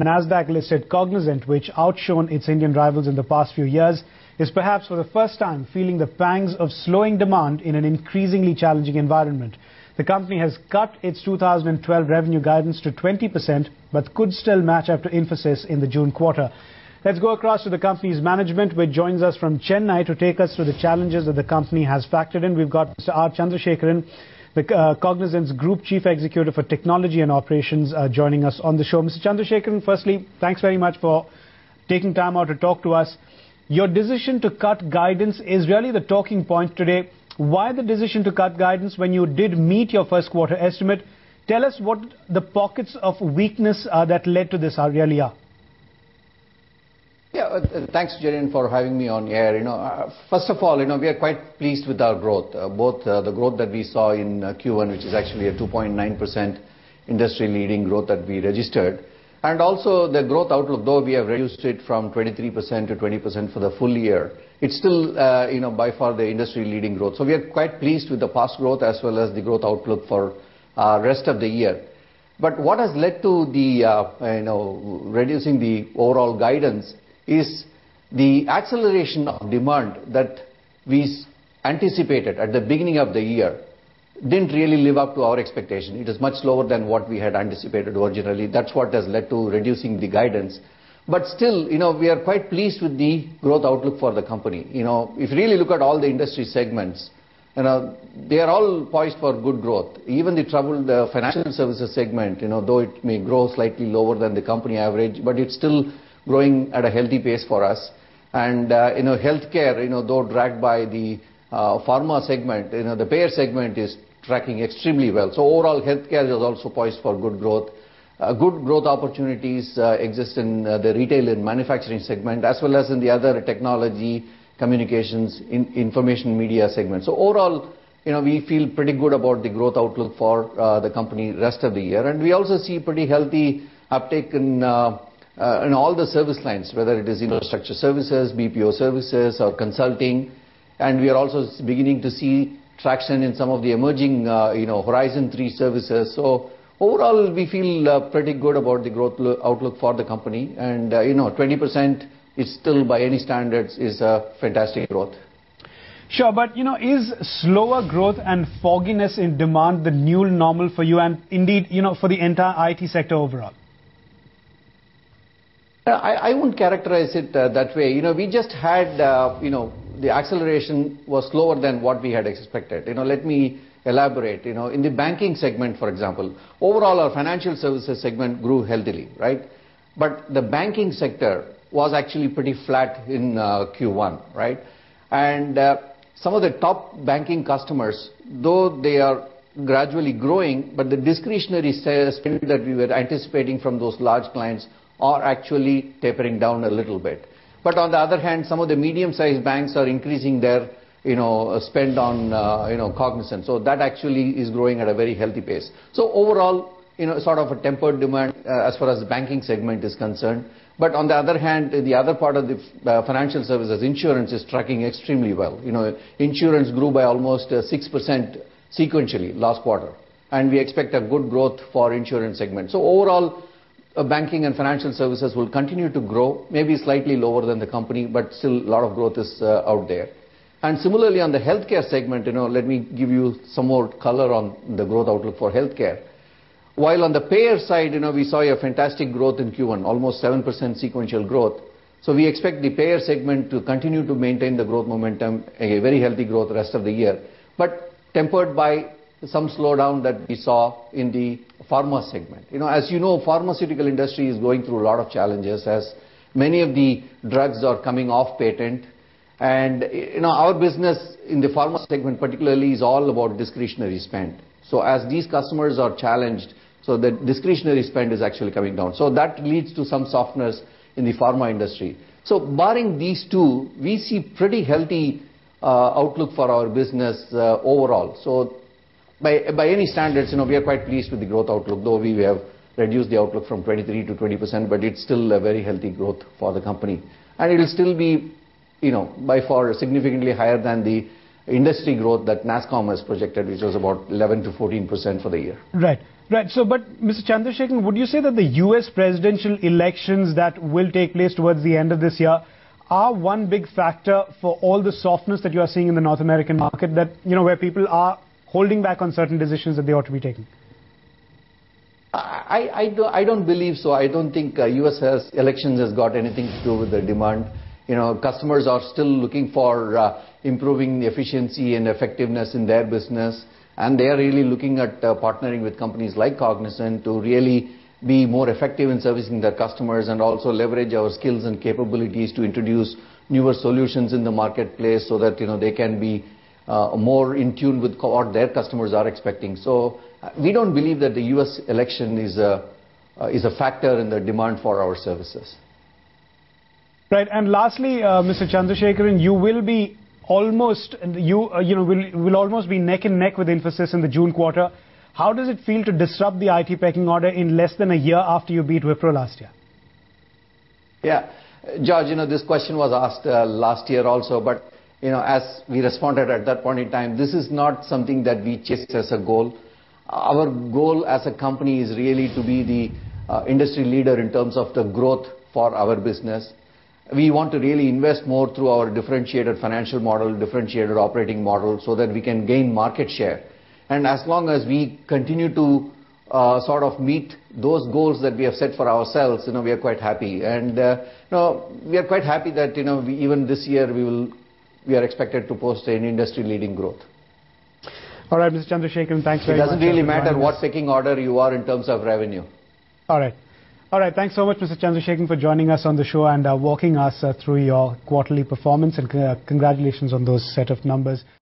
Nasdaq-listed Cognizant, which outshone its Indian rivals in the past few years, is perhaps for the first time feeling the pangs of slowing demand in an increasingly challenging environment. The company has cut its 2012 revenue guidance to 20%, but could still match up to Infosys in the June quarter. Let's go across to the company's management, which joins us from Chennai to take us through the challenges that the company has factored in. We've got Mr. R. Chandrasekaran, the Cognizant's Group Chief Executive for Technology and Operations, joining us on the show. Mr. Chandrasekaran, firstly, thanks very much for taking time out to talk to us. Your decision to cut guidance is really the talking point today. Why the decision to cut guidance when you did meet your first quarter estimate? Tell us what the pockets of weakness that led to this really are. Yeah, thanks, Jaren, for having me on air. First of all, we are quite pleased with our growth, both the growth that we saw in Q1, which is actually a 2.9% industry-leading growth that we registered, and also the growth outlook, though we have reduced it from 23% to 20% for the full year. It's still, by far the industry-leading growth. So we are quite pleased with the past growth as well as the growth outlook for rest of the year. But what has led to the, reducing the overall guidance is the acceleration of demand that we anticipated at the beginning of the year didn't really live up to our expectation. It is much lower than what we had anticipated originally. That's what has led to reducing the guidance. But still, we are quite pleased with the growth outlook for the company. If you really look at all the industry segments, they are all poised for good growth. Even the troubled financial services segment, though it may grow slightly lower than the company average, but it's still growing at a healthy pace for us. And, healthcare, though dragged by the pharma segment, the payer segment is tracking extremely well. So overall, healthcare is also poised for good growth. Good growth opportunities exist in the retail and manufacturing segment, as well as in the other technology, communications, information media segment. So overall, we feel pretty good about the growth outlook for the company rest of the year. And we also see pretty healthy uptake in all the service lines, whether it is infrastructure services, BPO services, or consulting. And we are also beginning to see traction in some of the emerging, Horizon 3 services. So overall, we feel pretty good about the growth outlook for the company. And, 20% is still, by any standards, is a fantastic growth. Sure, but, is slower growth and fogginess in demand the new normal for you and indeed, for the entire IT sector overall? I wouldn't characterize it that way. We just had, the acceleration was slower than what we had expected. Let me elaborate. In the banking segment, for example, overall our financial services segment grew healthily, right? But the banking sector was actually pretty flat in Q1, right? And some of the top banking customers, though they are gradually growing, but the discretionary spend that we were anticipating from those large clients are actually tapering down a little bit. But on the other hand, some of the medium-sized banks are increasing their, spend on, Cognizant. So that actually is growing at a very healthy pace. So overall, sort of a tempered demand as far as the banking segment is concerned. But on the other hand, the other part of the financial services, insurance, is tracking extremely well. Insurance grew by almost 6% sequentially last quarter. And we expect a good growth for insurance segment. So overall, banking and financial services will continue to grow, maybe slightly lower than the company, but still a lot of growth is out there. And similarly, on the healthcare segment, let me give you some more color on the growth outlook for healthcare. While on the payer side, we saw a fantastic growth in Q1, almost 7% sequential growth. So we expect the payer segment to continue to maintain the growth momentum, a very healthy growth rest of the year, but tempered by some slowdown that we saw in the pharma segment. As you know, pharmaceutical industry is going through a lot of challenges as many of the drugs are coming off patent. And, our business in the pharma segment particularly is all about discretionary spend. So as these customers are challenged, so the discretionary spend is actually coming down. So that leads to some softness in the pharma industry. So barring these two, we see pretty healthy outlook for our business overall. So by any standards, we are quite pleased with the growth outlook, though we have reduced the outlook from 23 to 20%, but it's still a very healthy growth for the company. And it will still be, by far significantly higher than the industry growth that NASSCOM has projected, which was about 11 to 14% for the year. Right. Right. So, but Mr. Chandrasekaran, would you say that the U.S. presidential elections that will take place towards the end of this year are one big factor for all the softness that you are seeing in the North American market, that, where people are holding back on certain decisions that they ought to be taking? I don't believe so. I don't think U.S. elections has got anything to do with the demand. Customers are still looking for improving the efficiency and effectiveness in their business, and they are really looking at partnering with companies like Cognizant to really be more effective in servicing their customers and also leverage our skills and capabilities to introduce newer solutions in the marketplace so that they can be more in tune with what their customers are expecting. So we don't believe that the U.S. election is a factor in the demand for our services. Right. And lastly, Mr. Chandrasekaran, you will be almost, will almost be neck and neck with Infosys in the June quarter. How does it feel to disrupt the IT pecking order in less than a year after you beat Wipro last year? Yeah, George, this question was asked last year also, but as we responded at that point in time, this is not something that we chase as a goal. Our goal as a company is really to be the industry leader in terms of the growth for our business. We want to really invest more through our differentiated financial model, differentiated operating model, so that we can gain market share. And as long as we continue to sort of meet those goals that we have set for ourselves, we are quite happy. And we are quite happy that even this year we are expected to post an industry-leading growth. All right, Mr. Chandrasekaran, thanks very much. It doesn't really matter what pecking order you are in terms of revenue. All right. All right, thanks so much, Mr. Chandrasekaran, for joining us on the show and walking us through your quarterly performance, and congratulations on those set of numbers.